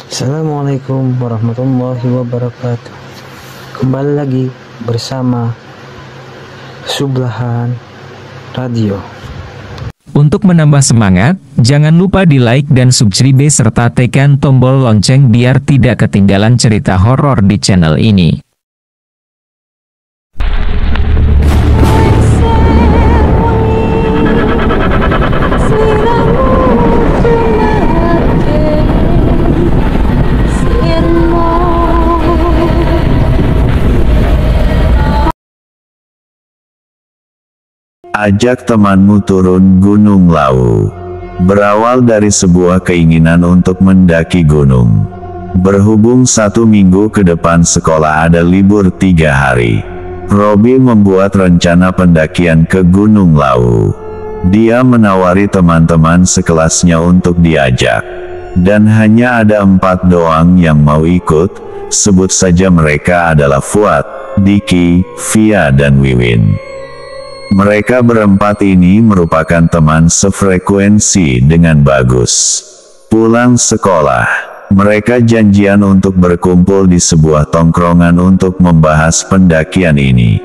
Assalamualaikum warahmatullahi wabarakatuh. Kembali lagi bersama Sublahan Radio. Untuk menambah semangat, jangan lupa di like dan subscribe serta tekan tombol lonceng biar tidak ketinggalan cerita horor di channel ini. Ajak temanmu turun Gunung Lawu. Berawal dari sebuah keinginan untuk mendaki gunung. Berhubung 1 minggu ke depan sekolah ada libur 3 hari. Robby membuat rencana pendakian ke Gunung Lawu. Dia menawari teman-teman sekelasnya untuk diajak. Dan hanya ada 4 doang yang mau ikut, sebut saja mereka adalah Fuad, Diki, Via dan Wiwin. Mereka berempat ini merupakan teman sefrekuensi dengan Bagus. Pulang sekolah, mereka janjian untuk berkumpul di sebuah tongkrongan untuk membahas pendakian ini.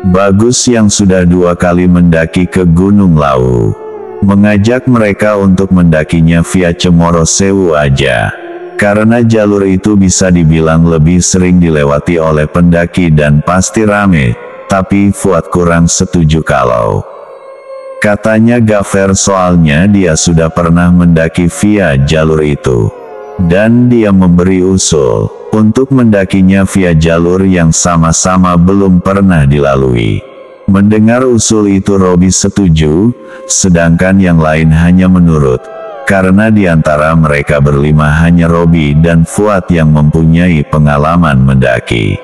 Bagus yang sudah 2 kali mendaki ke Gunung Lawu, mengajak mereka untuk mendakinya via Cemoro Sewu aja. Karena jalur itu bisa dibilang lebih sering dilewati oleh pendaki dan pasti rame. Tapi Fuad kurang setuju kalau katanya gak fair soalnya dia sudah pernah mendaki via jalur itu. Dan dia memberi usul untuk mendakinya via jalur yang sama-sama belum pernah dilalui. Mendengar usul itu Robby setuju, sedangkan yang lain hanya menurut. Karena di antara mereka berlima hanya Robby dan Fuad yang mempunyai pengalaman mendaki.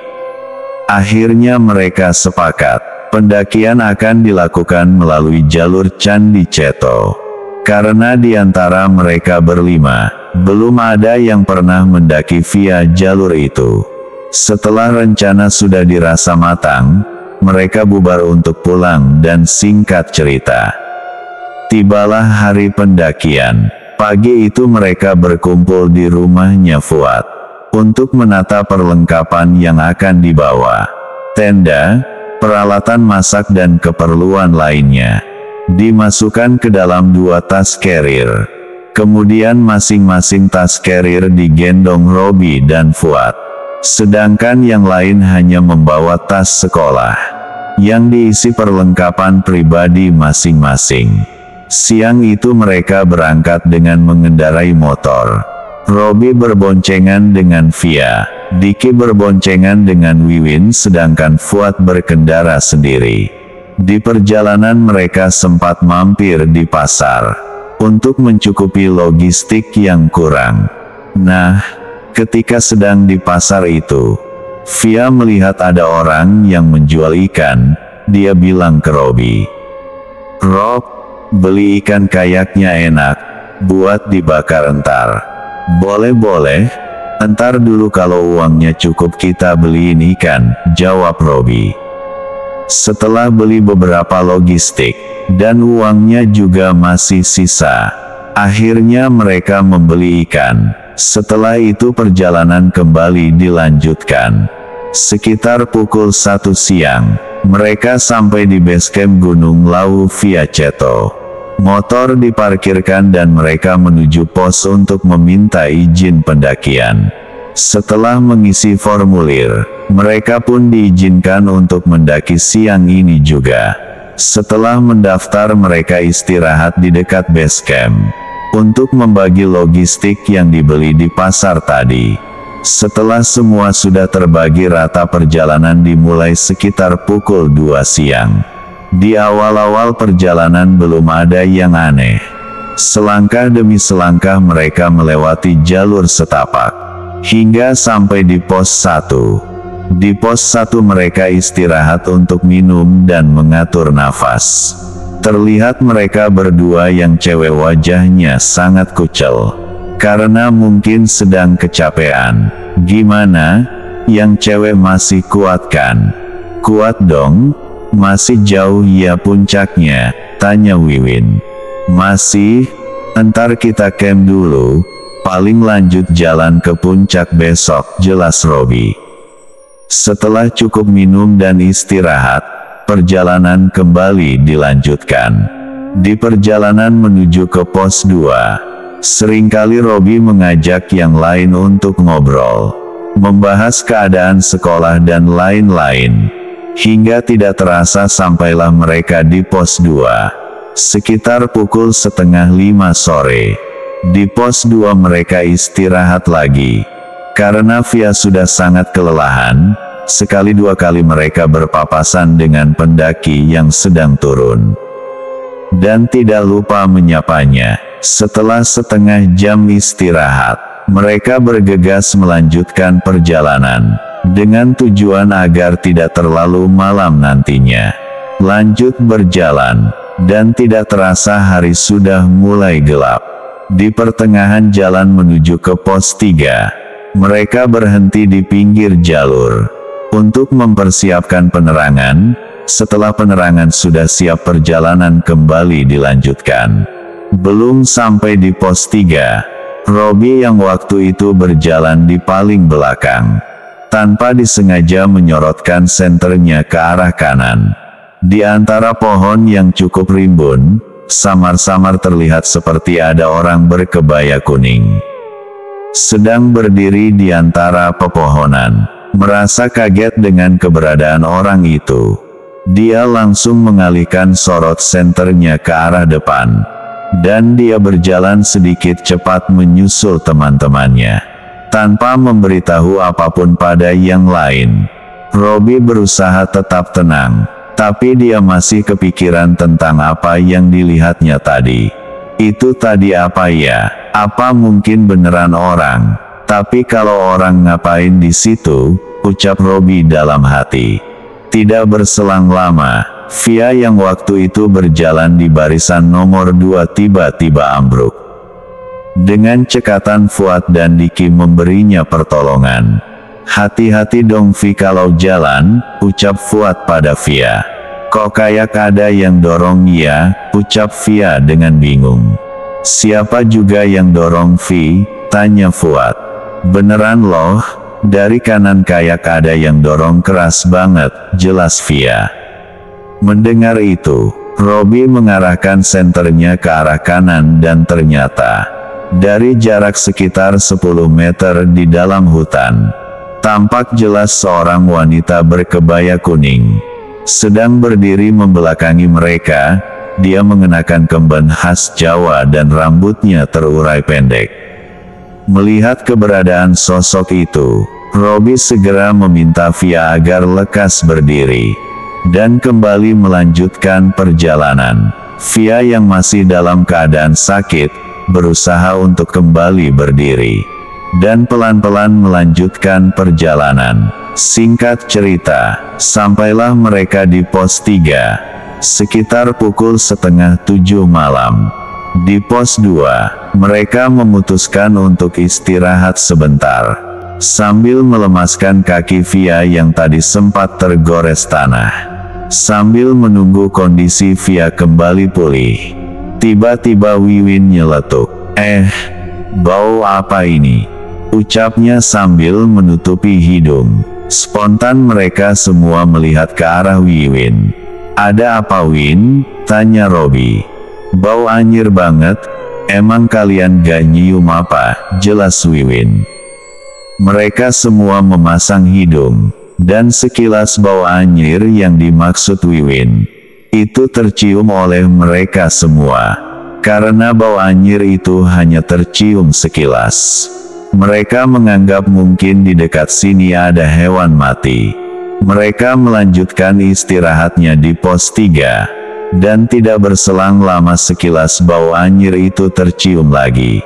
Akhirnya mereka sepakat, pendakian akan dilakukan melalui jalur Candi Ceto. Karena di antara mereka berlima, belum ada yang pernah mendaki via jalur itu. Setelah rencana sudah dirasa matang, mereka bubar untuk pulang dan singkat cerita. Tibalah hari pendakian. Pagi itu mereka berkumpul di rumahnya Fuad untuk menata perlengkapan yang akan dibawa. Tenda, peralatan masak dan keperluan lainnya dimasukkan ke dalam 2 tas carrier. Kemudian masing-masing tas carrier digendong Robby dan Fuad. Sedangkan yang lain hanya membawa tas sekolah yang diisi perlengkapan pribadi masing-masing. Siang itu mereka berangkat dengan mengendarai motor. Robby berboncengan dengan Via, Diki berboncengan dengan Wiwin sedangkan Fuad berkendara sendiri. Di perjalanan mereka sempat mampir di pasar untuk mencukupi logistik yang kurang. Nah, ketika sedang di pasar itu, Via melihat ada orang yang menjual ikan. Dia bilang ke Robby, "Rob, beli ikan kayaknya enak, buat dibakar entar." "Boleh-boleh, entar dulu kalau uangnya cukup kita beliin ikan," jawab Robby. Setelah beli beberapa logistik, dan uangnya juga masih sisa, akhirnya mereka membeli ikan. Setelah itu perjalanan kembali dilanjutkan. Sekitar pukul 1 siang, mereka sampai di basecamp Gunung Lawu via Ceto. Motor diparkirkan dan mereka menuju pos untuk meminta izin pendakian. Setelah mengisi formulir, mereka pun diizinkan untuk mendaki siang ini juga. Setelah mendaftar mereka istirahat di dekat basecamp untuk membagi logistik yang dibeli di pasar tadi. Setelah semua sudah terbagi rata perjalanan dimulai sekitar pukul 2 siang. Di awal-awal perjalanan belum ada yang aneh. Selangkah demi selangkah mereka melewati jalur setapak, hingga sampai di pos 1. Di pos 1 mereka istirahat untuk minum dan mengatur nafas. Terlihat mereka berdua yang cewek wajahnya sangat kucel. Karena mungkin sedang kecapean. "Gimana? Yang cewek masih kuat kan?" "Kuat dong. Masih jauh ya puncaknya?" tanya Wiwin. "Masih, entar kita camp dulu, paling lanjut jalan ke puncak besok, jelas Robi. Setelah cukup minum dan istirahat, perjalanan kembali dilanjutkan. Di perjalanan menuju ke pos 2, seringkali Robi mengajak yang lain untuk ngobrol, membahas keadaan sekolah dan lain-lain. Hingga tidak terasa sampailah mereka di pos 2, sekitar pukul 4:30 sore. Di pos 2 mereka istirahat lagi. Karena Via sudah sangat kelelahan, sekali dua kali mereka berpapasan dengan pendaki yang sedang turun. Dan tidak lupa menyapanya. Setelah setengah jam istirahat, mereka bergegas melanjutkan perjalanan, dengan tujuan agar tidak terlalu malam nantinya. Lanjut berjalan, dan tidak terasa hari sudah mulai gelap. Di pertengahan jalan menuju ke pos 3, mereka berhenti di pinggir jalur untuk mempersiapkan penerangan. Setelah penerangan sudah siap, perjalanan kembali dilanjutkan. Belum sampai di pos 3, Robi yang waktu itu berjalan di paling belakang, tanpa disengaja menyorotkan senternya ke arah kanan. Di antara pohon yang cukup rimbun, samar-samar terlihat seperti ada orang berkebaya kuning sedang berdiri di antara pepohonan. Merasa kaget dengan keberadaan orang itu, dia langsung mengalihkan sorot senternya ke arah depan, dan dia berjalan sedikit cepat menyusul teman-temannya, tanpa memberitahu apapun pada yang lain. Robi berusaha tetap tenang, tapi dia masih kepikiran tentang apa yang dilihatnya tadi. Itu tadi apa ya? Apa mungkin beneran orang? Tapi kalau orang ngapain di situ? Ucap Robi dalam hati. Tidak berselang lama, Via yang waktu itu berjalan di barisan nomor 2 tiba-tiba ambruk. Dengan cekatan Fuad dan Diki memberinya pertolongan. Hati-hati dong Vi kalau jalan, ucap Fuad pada Via. Kok kayak ada yang dorong ya, ucap Via dengan bingung. Siapa juga yang dorong Vi? Tanya Fuad. Beneran loh, dari kanan kayak ada yang dorong keras banget, jelas Via. Mendengar itu, Robi mengarahkan senternya ke arah kanan dan ternyata, dari jarak sekitar 10 meter di dalam hutan, tampak jelas seorang wanita berkebaya kuning sedang berdiri membelakangi mereka. Dia mengenakan kemben khas Jawa dan rambutnya terurai pendek. Melihat keberadaan sosok itu, Robi segera meminta Via agar lekas berdiri dan kembali melanjutkan perjalanan. Via yang masih dalam keadaan sakit, berusaha untuk kembali berdiri dan pelan-pelan melanjutkan perjalanan. Singkat cerita, sampailah mereka di pos 3 sekitar pukul 6:30 malam. Di pos 2, mereka memutuskan untuk istirahat sebentar, sambil melemaskan kaki Via yang tadi sempat tergores tanah. Sambil menunggu kondisi Via kembali pulih, tiba-tiba Wiwin nyeletuk. Bau apa ini? Ucapnya sambil menutupi hidung. Spontan mereka semua melihat ke arah Wiwin. Ada apa Win? Tanya Robi. Bau anyir banget, emang kalian gak nyium apa? Jelas Wiwin. Mereka semua memasang hidung, dan sekilas bau anyir yang dimaksud Wiwin itu tercium oleh mereka semua. Karena bau anyir itu hanya tercium sekilas, mereka menganggap mungkin di dekat sini ada hewan mati. Mereka melanjutkan istirahatnya di pos 3, dan tidak berselang lama sekilas bau anyir itu tercium lagi.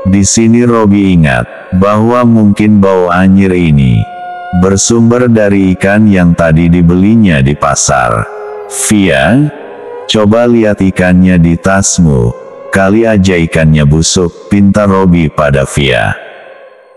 Di sini Robi ingat bahwa mungkin bau anyir ini bersumber dari ikan yang tadi dibelinya di pasar. Via, coba lihat ikannya di tasmu, kali aja ikannya busuk, pinta Robi pada Via.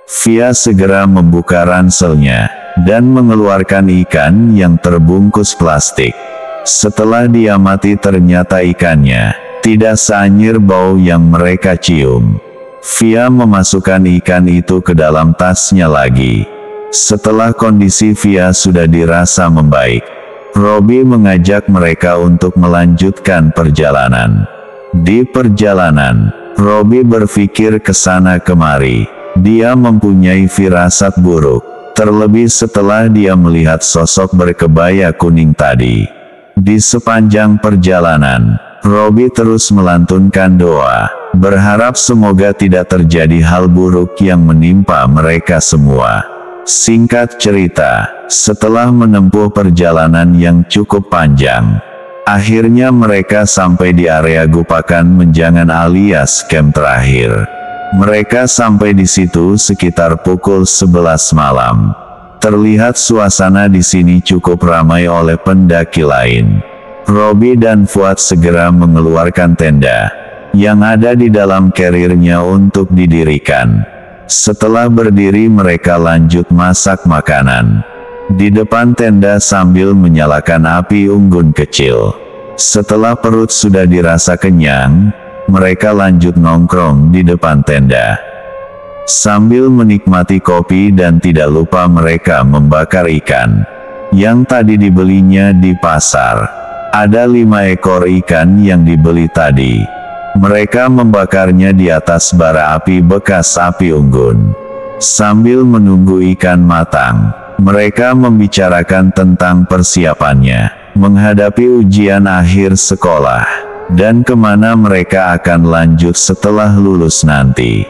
Via segera membuka ranselnya dan mengeluarkan ikan yang terbungkus plastik. Setelah diamati ternyata ikannya tidak seanyir bau yang mereka cium. Via memasukkan ikan itu ke dalam tasnya lagi. Setelah kondisi Via sudah dirasa membaik, Robby mengajak mereka untuk melanjutkan perjalanan. Di perjalanan, Robby berpikir ke sana kemari. Dia mempunyai firasat buruk, terlebih setelah dia melihat sosok berkebaya kuning tadi. Di sepanjang perjalanan, Robby terus melantunkan doa, berharap semoga tidak terjadi hal buruk yang menimpa mereka semua. Singkat cerita, setelah menempuh perjalanan yang cukup panjang, akhirnya mereka sampai di area Gupakan Menjangan alias camp terakhir. Mereka sampai di situ sekitar pukul 11 malam. Terlihat suasana di sini cukup ramai oleh pendaki lain. Robby dan Fuad segera mengeluarkan tenda yang ada di dalam carrier-nya untuk didirikan. Setelah berdiri mereka lanjut masak makanan di depan tenda sambil menyalakan api unggun kecil. Setelah perut sudah dirasa kenyang, mereka lanjut nongkrong di depan tenda sambil menikmati kopi dan tidak lupa mereka membakar ikan yang tadi dibelinya di pasar. Ada 5 ekor ikan yang dibeli tadi. Mereka membakarnya di atas bara api bekas api unggun. Sambil menunggu ikan matang, mereka membicarakan tentang persiapannya menghadapi ujian akhir sekolah, dan kemana mereka akan lanjut setelah lulus nanti.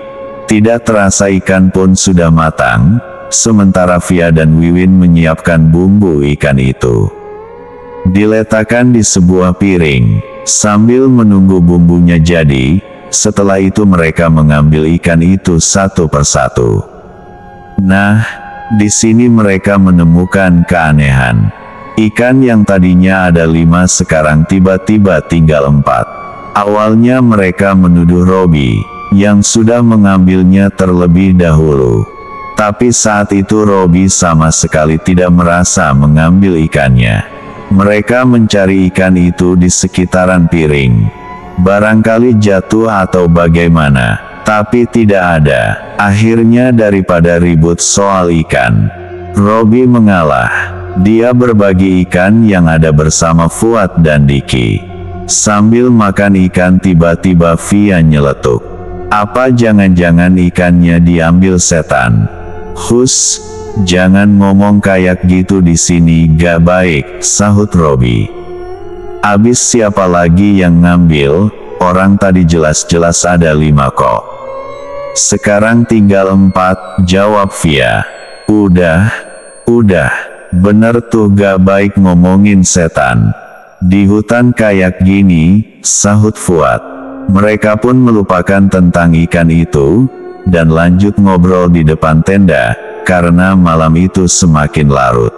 Tidak terasa ikan pun sudah matang, sementara Via dan Wiwin menyiapkan bumbu ikan itu. Diletakkan di sebuah piring, sambil menunggu bumbunya jadi. Setelah itu mereka mengambil ikan itu satu persatu. Nah, di sini mereka menemukan keanehan. Ikan yang tadinya ada 5 sekarang tiba-tiba tinggal 4. Awalnya mereka menuduh Robby yang sudah mengambilnya terlebih dahulu. Tapi saat itu Robby sama sekali tidak merasa mengambil ikannya. Mereka mencari ikan itu di sekitaran piring. Barangkali jatuh atau bagaimana, tapi tidak ada. Akhirnya daripada ribut soal ikan, Robby mengalah. Dia berbagi ikan yang ada bersama Fuad dan Diki. Sambil makan ikan tiba-tiba Via nyeletuk. Apa jangan-jangan ikannya diambil setan? Hus, jangan ngomong kayak gitu di sini, gak baik, sahut Robby. Abis siapa lagi yang ngambil? Orang tadi jelas-jelas ada 5 kok. Sekarang tinggal 4, jawab Via. Udah, bener tuh gak baik ngomongin setan. Di hutan kayak gini, sahut Fuad. Mereka pun melupakan tentang ikan itu, dan lanjut ngobrol di depan tenda, karena malam itu semakin larut.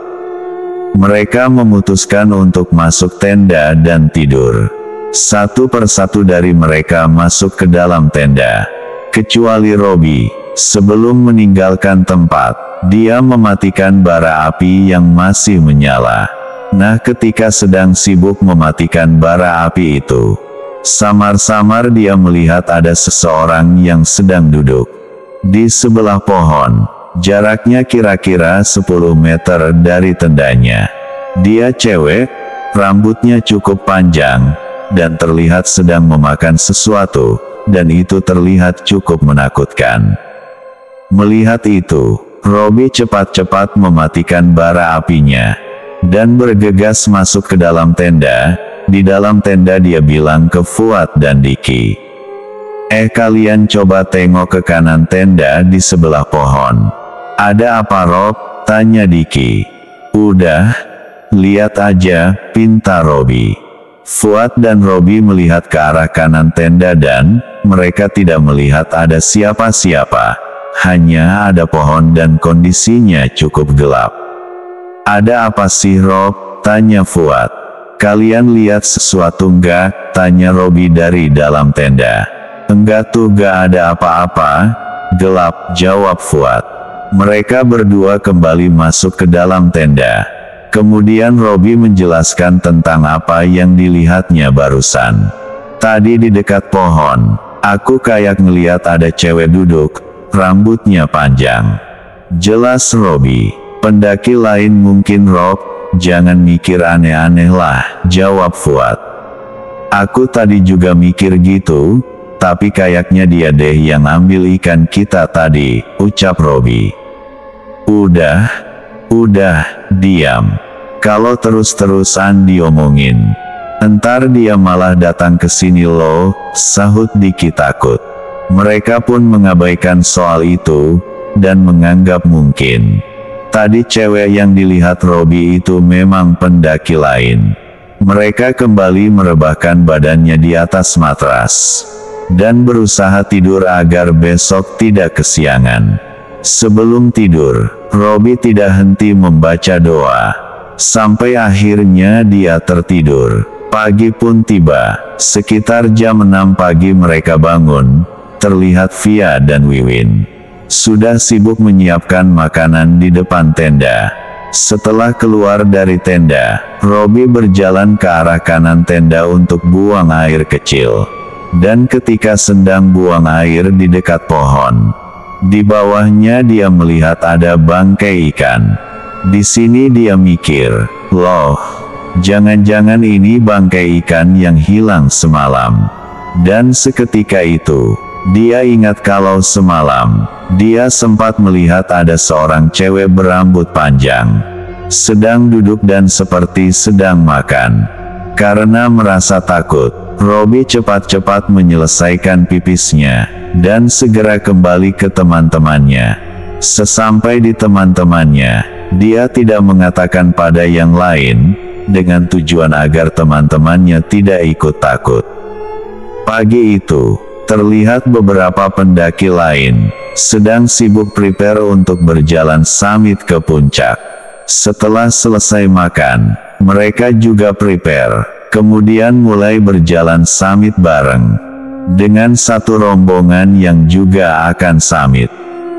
Mereka memutuskan untuk masuk tenda dan tidur. Satu persatu dari mereka masuk ke dalam tenda. Kecuali Robby, sebelum meninggalkan tempat, dia mematikan bara api yang masih menyala. Nah, ketika sedang sibuk mematikan bara api itu, samar-samar dia melihat ada seseorang yang sedang duduk di sebelah pohon, jaraknya kira-kira 10 meter dari tendanya. Dia cewek, rambutnya cukup panjang, dan terlihat sedang memakan sesuatu, dan itu terlihat cukup menakutkan. Melihat itu, Robby cepat-cepat mematikan bara apinya, dan bergegas masuk ke dalam tenda. Di dalam tenda dia bilang ke Fuad dan Diki. Kalian coba tengok ke kanan tenda di sebelah pohon. Ada apa Rob? Tanya Diki. Udah, lihat aja, pinta Robby. Fuad dan Robby melihat ke arah kanan tenda dan mereka tidak melihat ada siapa-siapa. Hanya ada pohon dan kondisinya cukup gelap. Ada apa sih Rob? Tanya Fuad. Kalian lihat sesuatu enggak? Tanya Robby dari dalam tenda. Enggak tuh, gak ada apa-apa. Gelap, jawab Fuad. Mereka berdua kembali masuk ke dalam tenda. Kemudian Robby menjelaskan tentang apa yang dilihatnya barusan. Tadi di dekat pohon, Aku kayak ngeliat ada cewek duduk, rambutnya panjang. Jelas Robi. Pendaki lain mungkin Rob, jangan mikir aneh-aneh lah, jawab Fuad. Aku tadi juga mikir gitu, tapi kayaknya dia deh yang ambil ikan kita tadi, ucap Robi. Udah, diam. Kalau terus-terusan diomongin, entar dia malah datang ke sini loh, sahut Diki takut. Mereka pun mengabaikan soal itu, dan menganggap mungkin tadi cewek yang dilihat Robi itu memang pendaki lain. Mereka kembali merebahkan badannya di atas matras, dan berusaha tidur agar besok tidak kesiangan. Sebelum tidur, Robi tidak henti membaca doa, sampai akhirnya dia tertidur. Pagi pun tiba, sekitar jam 6 pagi mereka bangun, terlihat Via dan Wiwin sudah sibuk menyiapkan makanan di depan tenda. Setelah keluar dari tenda, Robi berjalan ke arah kanan tenda untuk buang air kecil. Dan ketika sedang buang air di dekat pohon, di bawahnya dia melihat ada bangkai ikan. Di sini dia mikir, loh, jangan-jangan ini bangkai ikan yang hilang semalam. Dan seketika itu, dia ingat kalau semalam, dia sempat melihat ada seorang cewek berambut panjang, sedang duduk dan seperti sedang makan. Karena merasa takut, Robi cepat-cepat menyelesaikan pipisnya, dan segera kembali ke teman-temannya. Sesampai di teman-temannya, dia tidak mengatakan pada yang lain, dengan tujuan agar teman-temannya tidak ikut takut. Pagi itu, terlihat beberapa pendaki lain, sedang sibuk prepare untuk berjalan summit ke puncak. Setelah selesai makan, mereka juga prepare. Kemudian mulai berjalan summit bareng, dengan satu rombongan yang juga akan summit.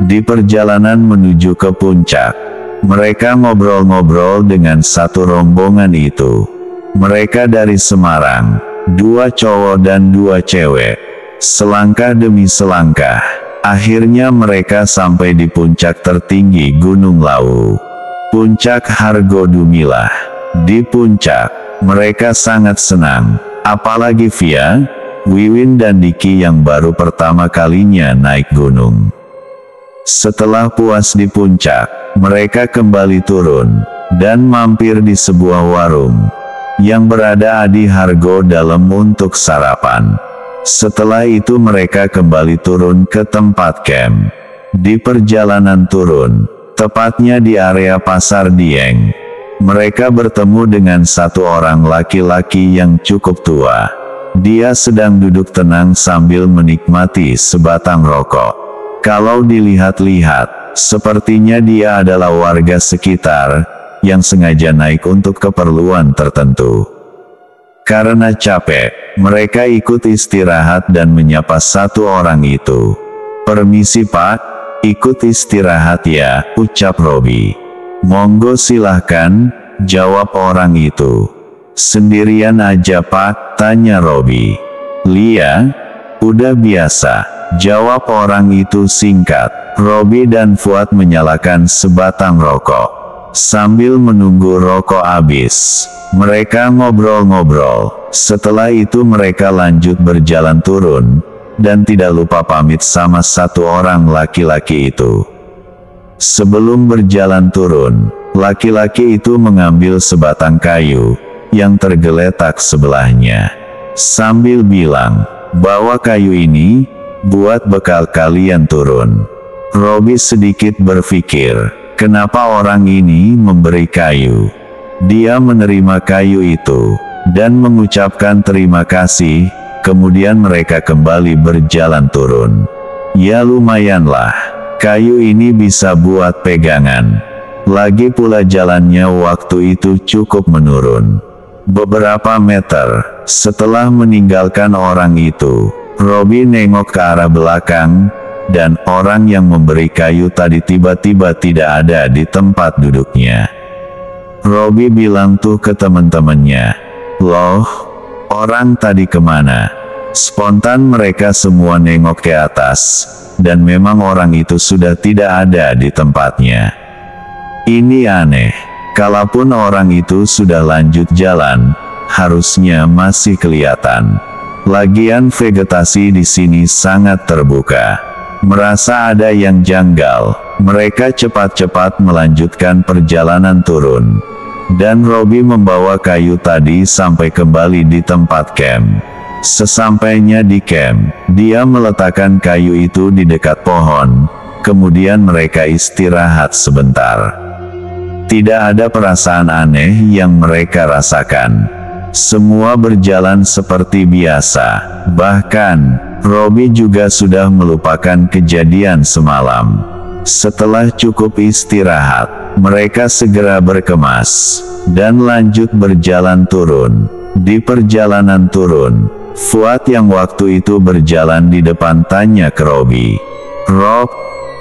Di perjalanan menuju ke puncak, mereka ngobrol-ngobrol dengan satu rombongan itu. Mereka dari Semarang, 2 cowok dan 2 cewek. Selangkah demi selangkah, akhirnya mereka sampai di puncak tertinggi Gunung Lawu, Puncak Hargodumilah. Di puncak, mereka sangat senang, apalagi Via, Wiwin dan Diki yang baru pertama kalinya naik gunung. Setelah puas di puncak, mereka kembali turun, dan mampir di sebuah warung, yang berada di Hargo Dalam untuk sarapan. Setelah itu mereka kembali turun ke tempat camp. Di perjalanan turun, tepatnya di area Pasar Dieng, mereka bertemu dengan satu orang laki-laki yang cukup tua. Dia sedang duduk tenang sambil menikmati sebatang rokok. Kalau dilihat-lihat, sepertinya dia adalah warga sekitar, yang sengaja naik untuk keperluan tertentu. Karena capek, mereka ikut istirahat dan menyapa satu orang itu. "Permisi Pak, ikut istirahat ya," ucap Robi. "Monggo silahkan," jawab orang itu. "Sendirian aja Pak?" tanya Robi. "Lia, udah biasa," jawab orang itu singkat. Robi dan Fuad menyalakan sebatang rokok. Sambil menunggu rokok habis, mereka ngobrol-ngobrol. Setelah itu mereka lanjut berjalan turun, dan tidak lupa pamit sama satu orang laki-laki itu. Sebelum berjalan turun, laki-laki itu mengambil sebatang kayu, yang tergeletak sebelahnya, sambil bilang, "Bawa kayu ini, buat bekal kalian turun." Robi sedikit berpikir, kenapa orang ini memberi kayu? Dia menerima kayu itu, dan mengucapkan terima kasih, kemudian mereka kembali berjalan turun. Ya lumayanlah, kayu ini bisa buat pegangan. Lagi pula jalannya waktu itu cukup menurun. Beberapa meter, setelah meninggalkan orang itu, Robi nengok ke arah belakang, dan orang yang memberi kayu tadi tiba-tiba tidak ada di tempat duduknya. Robi bilang tuh ke teman-temannya, "Loh, orang tadi kemana?" Spontan mereka semua nengok ke atas, dan memang orang itu sudah tidak ada di tempatnya. Ini aneh, kalaupun orang itu sudah lanjut jalan, harusnya masih kelihatan. Lagian vegetasi di sini sangat terbuka. Merasa ada yang janggal, mereka cepat-cepat melanjutkan perjalanan turun. Dan Robi membawa kayu tadi sampai kembali di tempat camp. Sesampainya di camp, dia meletakkan kayu itu di dekat pohon, kemudian mereka istirahat sebentar. Tidak ada perasaan aneh yang mereka rasakan. Semua berjalan seperti biasa, bahkan, Robi juga sudah melupakan kejadian semalam. Setelah cukup istirahat, mereka segera berkemas, dan lanjut berjalan turun. Di perjalanan turun, Fuad yang waktu itu berjalan di depan tanya ke Robi, "Rob,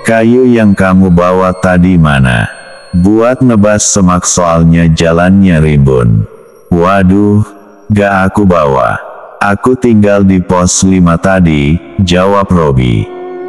kayu yang kamu bawa tadi mana? Buat nebas semak soalnya jalannya rimbun." "Waduh, gak aku bawa. Aku tinggal di pos 5 tadi," jawab Robi.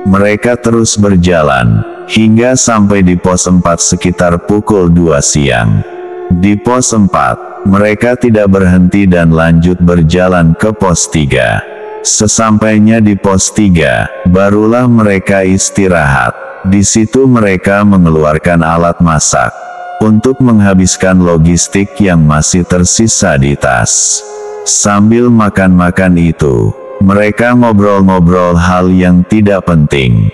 Mereka terus berjalan, hingga sampai di pos 4 sekitar pukul 2 siang. Di pos 4, mereka tidak berhenti dan lanjut berjalan ke pos 3. Sesampainya di pos 3, barulah mereka istirahat. Di situ mereka mengeluarkan alat masak, untuk menghabiskan logistik yang masih tersisa di tas. Sambil makan-makan itu, mereka ngobrol-ngobrol hal yang tidak penting.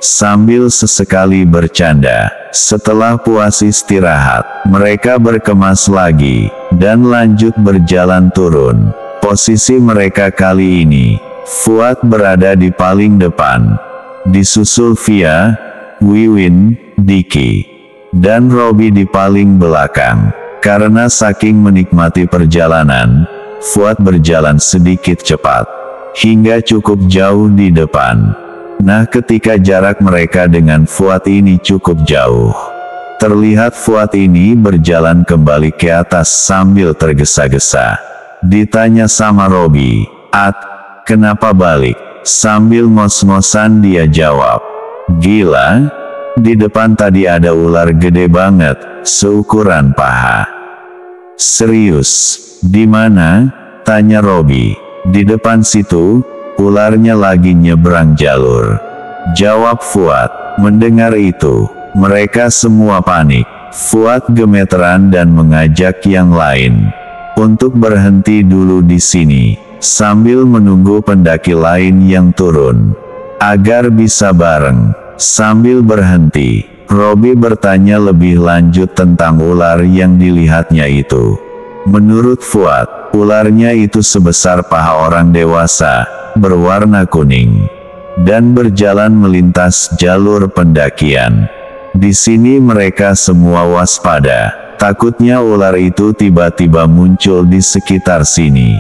Sambil sesekali bercanda, setelah puas istirahat, mereka berkemas lagi, dan lanjut berjalan turun. Posisi mereka kali ini, Fuad berada di paling depan, disusul via, Wiwin, Diki, dan Robi di paling belakang. Karena saking menikmati perjalanan, Fuad berjalan sedikit cepat, hingga cukup jauh di depan. Nah, ketika jarak mereka dengan Fuad ini cukup jauh, terlihat Fuad ini berjalan kembali ke atas sambil tergesa-gesa. Ditanya sama Robi, kenapa balik?" Sambil ngos-ngosan dia jawab, "Gila, di depan tadi ada ular gede banget, seukuran paha." "Serius? Di mana?" tanya Robi. "Di depan situ, ularnya lagi nyebrang jalur," jawab Fuad. Mendengar itu, mereka semua panik. Fuad gemeteran dan mengajak yang lain untuk berhenti dulu di sini, sambil menunggu pendaki lain yang turun, agar bisa bareng. Sambil berhenti, Robi bertanya lebih lanjut tentang ular yang dilihatnya itu. Menurut Fuad, ularnya itu sebesar paha orang dewasa, berwarna kuning, dan berjalan melintas jalur pendakian. Di sini mereka semua waspada, takutnya ular itu tiba-tiba muncul di sekitar sini.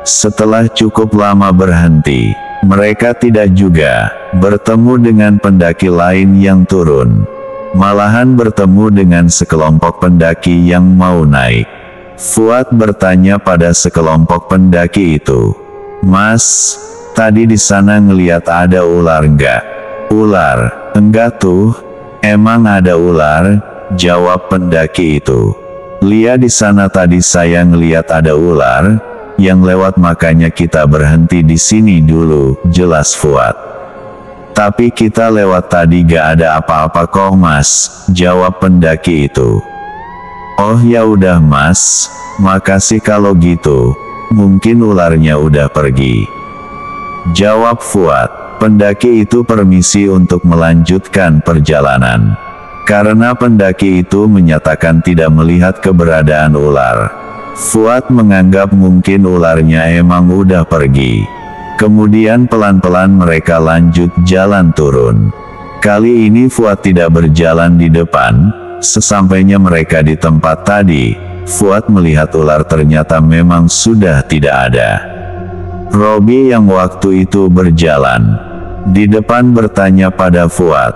Setelah cukup lama berhenti, mereka tidak juga bertemu dengan pendaki lain yang turun. Malahan bertemu dengan sekelompok pendaki yang mau naik. Fuad bertanya pada sekelompok pendaki itu, "Mas, tadi di sana ngeliat ada ular enggak?" "Ular? Enggak tuh. Emang ada ular?" jawab pendaki itu. "Lihat di sana tadi saya ngeliat ada ular yang lewat, makanya kita berhenti di sini dulu," jelas Fuad. "Tapi kita lewat tadi gak ada apa-apa kok Mas," jawab pendaki itu. "Oh ya udah Mas, makasih kalau gitu, mungkin ularnya udah pergi," jawab Fuad. Pendaki itu permisi untuk melanjutkan perjalanan. Karena pendaki itu menyatakan tidak melihat keberadaan ular, Fuad menganggap mungkin ularnya emang udah pergi. Kemudian pelan-pelan mereka lanjut jalan turun. Kali ini Fuad tidak berjalan di depan. Sesampainya mereka di tempat tadi, Fuad melihat ular ternyata memang sudah tidak ada. Robi yang waktu itu berjalan di depan bertanya pada Fuad,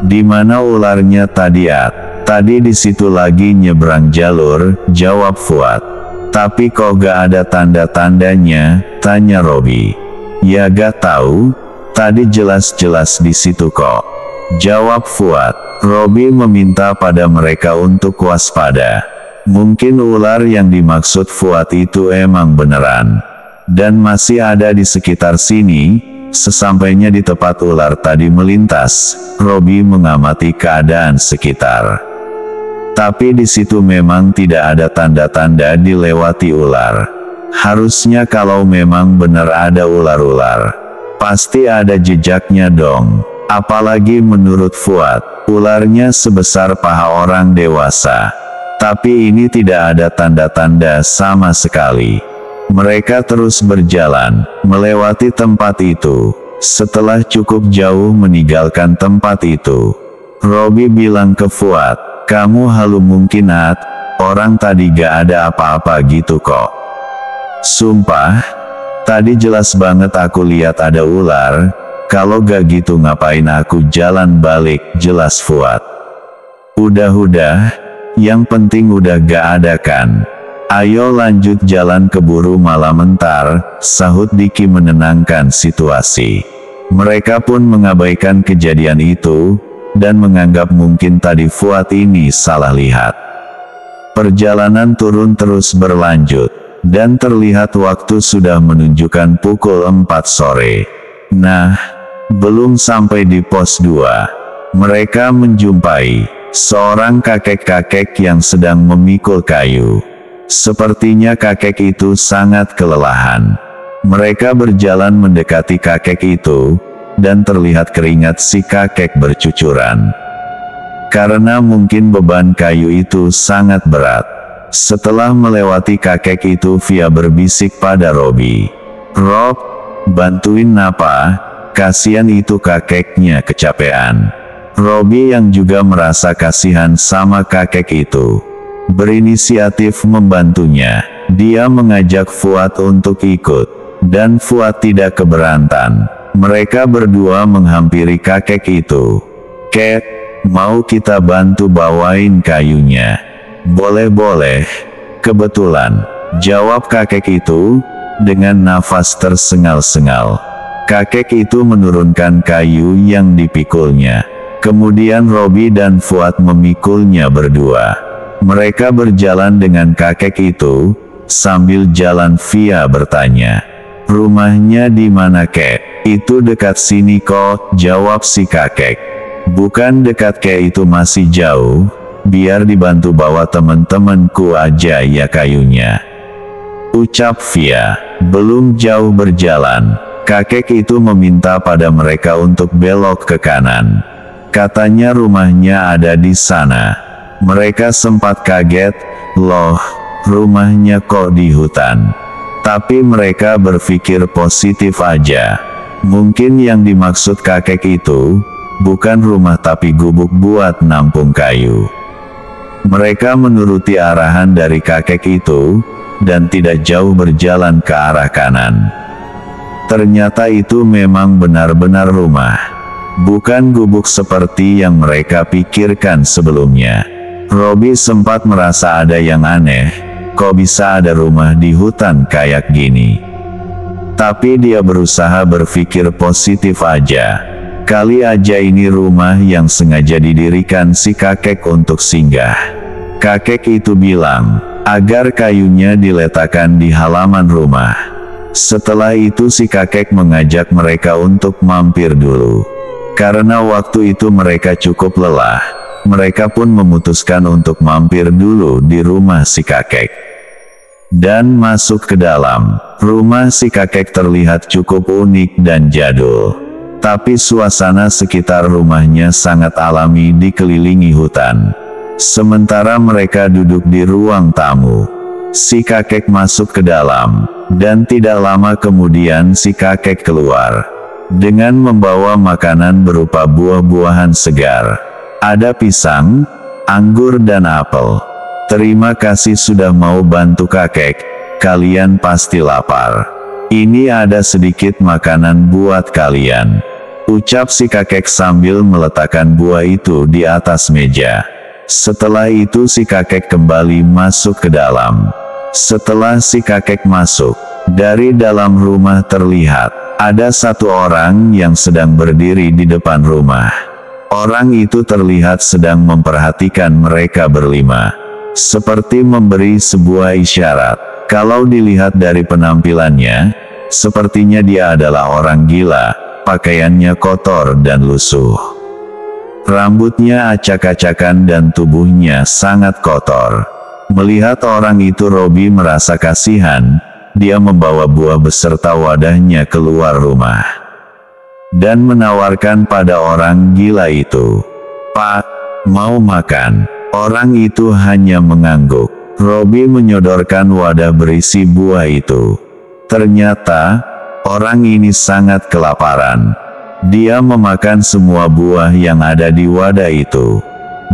"Di mana ularnya tadi?" "Tadi di situ lagi nyebrang jalur," jawab Fuad. "Tapi kok gak ada tanda-tandanya?" tanya Robi. Ya gak tahu, tadi jelas-jelas di situ kok. Jawab Fuad. Robi meminta pada mereka untuk waspada. Mungkin ular yang dimaksud Fuad itu emang beneran. Dan masih ada di sekitar sini. Sesampainya di tempat ular tadi melintas, Robi mengamati keadaan sekitar. Tapi di situ memang tidak ada tanda-tanda dilewati ular. Harusnya kalau memang benar ada ular-ular, pasti ada jejaknya dong. Apalagi menurut Fuad, ularnya sebesar paha orang dewasa. Tapi ini tidak ada tanda-tanda sama sekali. Mereka terus berjalan, melewati tempat itu. Setelah cukup jauh meninggalkan tempat itu, Robi bilang ke Fuad, "Kamu halu mungkin At, orang tadi gak ada apa-apa gitu kok." "Sumpah, tadi jelas banget aku lihat ada ular, kalau gak gitu ngapain aku jalan balik," jelas Fuad. "Udah, yang penting udah gak ada kan? Ayo lanjut jalan keburu malam mentar," sahut Diki menenangkan situasi. Mereka pun mengabaikan kejadian itu, dan menganggap mungkin tadi Fuad ini salah lihat. Perjalanan turun terus berlanjut, dan terlihat waktu sudah menunjukkan pukul 4 sore. Nah, belum sampai di pos 2, mereka menjumpai seorang kakek-kakek yang sedang memikul kayu. Sepertinya kakek itu sangat kelelahan. Mereka berjalan mendekati kakek itu, dan terlihat keringat si kakek bercucuran. Karena mungkin beban kayu itu sangat berat. Setelah melewati kakek itu, Via berbisik pada Robi, "Rob, bantuin napa, kasihan itu kakeknya kecapean." Robi yang juga merasa kasihan sama kakek itu, berinisiatif membantunya. Dia mengajak Fuad untuk ikut, dan Fuad tidak keberatan. Mereka berdua menghampiri kakek itu. "Kek, mau kita bantu bawain kayunya?" Boleh, kebetulan," jawab kakek itu, dengan nafas tersengal-sengal. Kakek itu menurunkan kayu yang dipikulnya. Kemudian Robi dan Fuad memikulnya berdua. Mereka berjalan dengan kakek itu. Sambil jalan Via bertanya, "Rumahnya di mana kek?" "Itu dekat sini kok," jawab si kakek. "Bukan dekat kek, itu masih jauh. Biar dibantu bawa temen-temenku aja ya kayunya," ucap Via. Belum jauh berjalan, kakek itu meminta pada mereka untuk belok ke kanan. Katanya rumahnya ada di sana. Mereka sempat kaget, "Loh, rumahnya kok di hutan?" Tapi mereka berpikir positif aja. Mungkin yang dimaksud kakek itu bukan rumah tapi gubuk buat nampung kayu. Mereka menuruti arahan dari kakek itu, dan tidak jauh berjalan ke arah kanan. Ternyata itu memang benar-benar rumah. Bukan gubuk seperti yang mereka pikirkan sebelumnya. Robi sempat merasa ada yang aneh, kok bisa ada rumah di hutan kayak gini. Tapi dia berusaha berpikir positif aja. Kali aja ini rumah yang sengaja didirikan si kakek untuk singgah. Kakek itu bilang, agar kayunya diletakkan di halaman rumah. Setelah itu si kakek mengajak mereka untuk mampir dulu. Karena waktu itu mereka cukup lelah, mereka pun memutuskan untuk mampir dulu di rumah si kakek. Dan masuk ke dalam, rumah si kakek terlihat cukup unik dan jadul. Tapi suasana sekitar rumahnya sangat alami dikelilingi hutan. Sementara mereka duduk di ruang tamu, si kakek masuk ke dalam, dan tidak lama kemudian si kakek keluar dengan membawa makanan berupa buah-buahan segar. Ada pisang, anggur dan apel. "Terima kasih sudah mau bantu kakek, kalian pasti lapar. Ini ada sedikit makanan buat kalian," ucap si kakek sambil meletakkan buah itu di atas meja. Setelah itu si kakek kembali masuk ke dalam. Setelah si kakek masuk, dari dalam rumah terlihat Ada satu orang yang sedang berdiri di depan rumah. Orang itu terlihat sedang memperhatikan mereka berlima, seperti memberi sebuah isyarat. Kalau dilihat dari penampilannya, sepertinya dia adalah orang gila. Pakaiannya kotor dan lusuh. Rambutnya acak-acakan dan tubuhnya sangat kotor. Melihat orang itu, Robi merasa kasihan. Dia membawa buah beserta wadahnya keluar rumah dan menawarkan pada orang gila itu. "Pak, mau makan?" Orang itu hanya mengangguk. Robi menyodorkan wadah berisi buah itu. Ternyata, orang ini sangat kelaparan. Dia memakan semua buah yang ada di wadah itu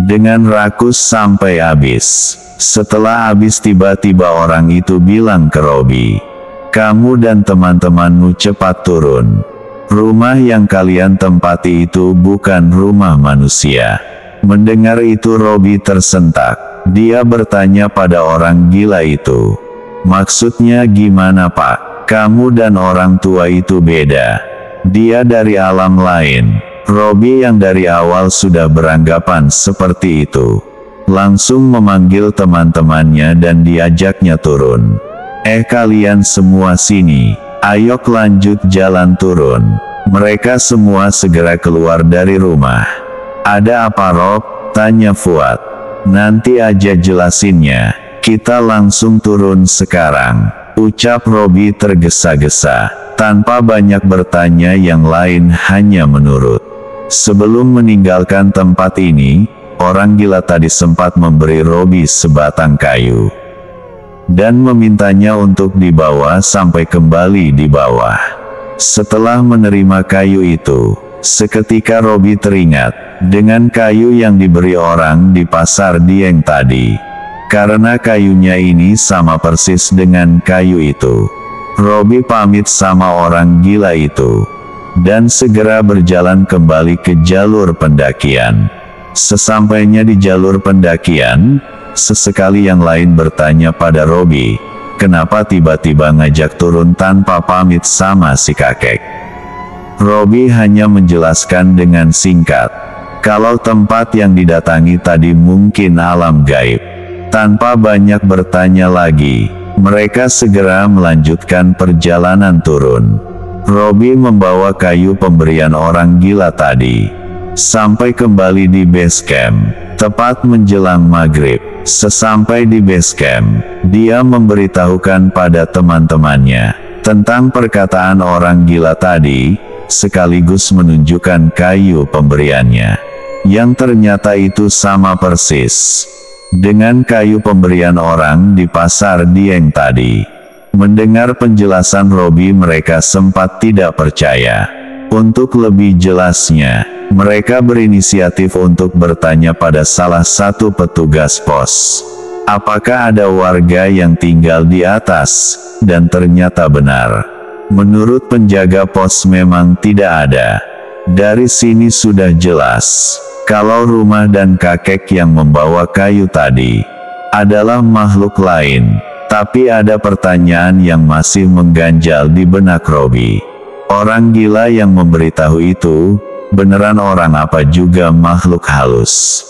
dengan rakus sampai habis. Setelah habis, tiba-tiba orang itu bilang ke Robi, "Kamu dan teman-temanmu cepat turun. Rumah yang kalian tempati itu bukan rumah manusia." Mendengar itu, Robi tersentak. Dia bertanya pada orang gila itu, "Maksudnya gimana, Pak? Kamu dan orang tua itu beda. Dia dari alam lain." Robi yang dari awal sudah beranggapan seperti itu, langsung memanggil teman-temannya dan diajaknya turun. Kalian semua sini. Ayo lanjut jalan turun." Mereka semua segera keluar dari rumah. "Ada apa, Rob?" tanya Fuad. "Nanti aja jelasinnya. Kita langsung turun sekarang," ucap Robi tergesa-gesa. Tanpa banyak bertanya, yang lain hanya menurut. Sebelum meninggalkan tempat ini, orang gila tadi sempat memberi Robi sebatang kayu dan memintanya untuk dibawa sampai kembali di bawah. Setelah menerima kayu itu, seketika Robi teringat dengan kayu yang diberi orang di pasar Dieng tadi. Karena kayunya ini sama persis dengan kayu itu, Robi pamit sama orang gila itu dan segera berjalan kembali ke jalur pendakian. Sesampainya di jalur pendakian, sesekali yang lain bertanya pada Robi, kenapa tiba-tiba ngajak turun tanpa pamit sama si kakek. Robi hanya menjelaskan dengan singkat, kalau tempat yang didatangi tadi mungkin alam gaib. Tanpa banyak bertanya lagi, mereka segera melanjutkan perjalanan turun. Robi membawa kayu pemberian orang gila tadi sampai kembali di base camp tepat menjelang maghrib. Sesampai di base camp, dia memberitahukan pada teman-temannya tentang perkataan orang gila tadi, sekaligus menunjukkan kayu pemberiannya yang ternyata itu sama persis dengan kayu pemberian orang di pasar Dieng tadi. Mendengar penjelasan Robi, mereka sempat tidak percaya. Untuk lebih jelasnya, mereka berinisiatif untuk bertanya pada salah satu petugas pos, apakah ada warga yang tinggal di atas, dan ternyata benar. Menurut penjaga pos memang tidak ada. Dari sini sudah jelas kalau rumah dan kakek yang membawa kayu tadi adalah makhluk lain. Tapi ada pertanyaan yang masih mengganjal di benak Robi. Orang gila yang memberitahu itu beneran orang apa juga makhluk halus?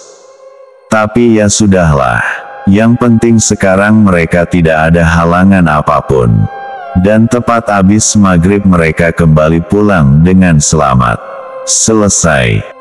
Tapi ya sudahlah. Yang penting sekarang mereka tidak ada halangan apapun. Dan tepat habis maghrib mereka kembali pulang dengan selamat. Selesai.